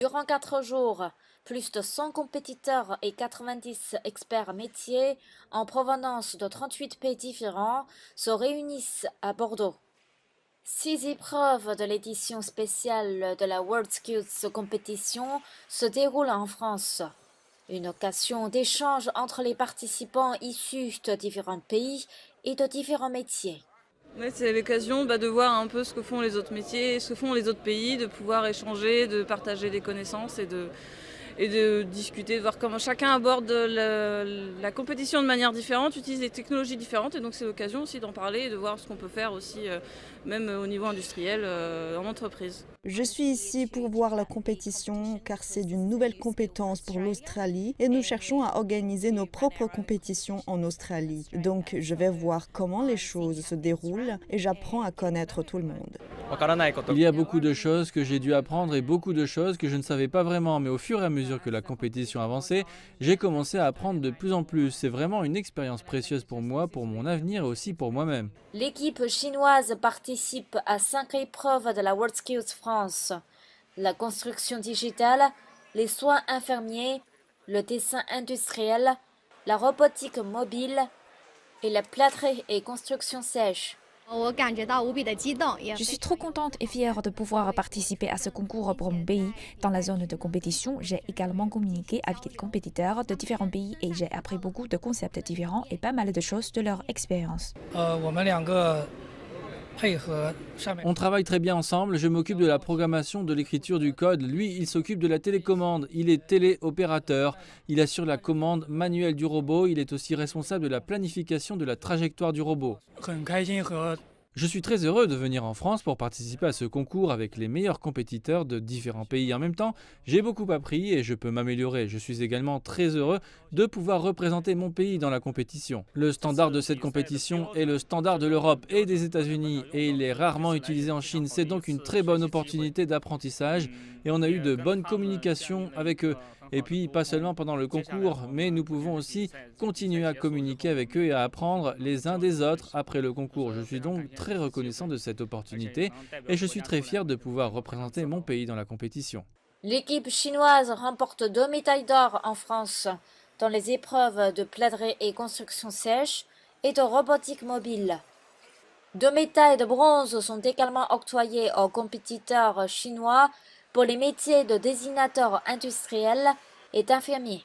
Durant 4 jours, plus de 100 compétiteurs et 90 experts métiers en provenance de 38 pays différents se réunissent à Bordeaux. 6 épreuves de l'édition spéciale de la WorldSkills Competition se déroulent en France. Une occasion d'échange entre les participants issus de différents pays et de différents métiers. Ouais, c'est l'occasion de voir un peu ce que font les autres métiers, ce que font les autres pays, de pouvoir échanger, de partager des connaissances et de discuter, de voir comment chacun aborde la compétition de manière différente, utilise des technologies différentes. Et donc c'est l'occasion aussi d'en parler et de voir ce qu'on peut faire aussi, même au niveau industriel, en entreprise. Je suis ici pour voir la compétition car c'est d'une nouvelle compétence pour l'Australie et nous cherchons à organiser nos propres compétitions en Australie. Donc je vais voir comment les choses se déroulent et j'apprends à connaître tout le monde. Il y a beaucoup de choses que j'ai dû apprendre et beaucoup de choses que je ne savais pas vraiment, mais au fur et à mesure que la compétition avançait, j'ai commencé à apprendre de plus en plus. C'est vraiment une expérience précieuse pour moi, pour mon avenir et aussi pour moi-même. L'équipe chinoise participe à 5 épreuves de la WorldSkills France. La construction digitale, les soins infirmiers, le dessin industriel, la robotique mobile et la plâtrerie et construction sèche. Je suis trop contente et fière de pouvoir participer à ce concours pour mon pays. Dans la zone de compétition, j'ai également communiqué avec des compétiteurs de différents pays et j'ai appris beaucoup de concepts différents et pas mal de choses de leur expérience. On travaille très bien ensemble, je m'occupe de la programmation, de l'écriture du code, lui il s'occupe de la télécommande, il est téléopérateur, il assure la commande manuelle du robot, il est aussi responsable de la planification de la trajectoire du robot. Je suis très heureux de venir en France pour participer à ce concours avec les meilleurs compétiteurs de différents pays. En même temps, j'ai beaucoup appris et je peux m'améliorer. Je suis également très heureux de pouvoir représenter mon pays dans la compétition. Le standard de cette compétition est le standard de l'Europe et des États-Unis et il est rarement utilisé en Chine. C'est donc une très bonne opportunité d'apprentissage et on a eu de bonnes communications avec eux. Et puis, pas seulement pendant le concours, mais nous pouvons aussi continuer à communiquer avec eux et à apprendre les uns des autres après le concours. Je suis donc très reconnaissant de cette opportunité et je suis très fier de pouvoir représenter mon pays dans la compétition. L'équipe chinoise remporte 2 médailles d'or en France dans les épreuves de plâtrerie et construction sèche et de robotique mobile. 2 médailles de bronze sont également octroyées aux compétiteurs chinois pour les métiers de désignateur industriel et d'infirmier.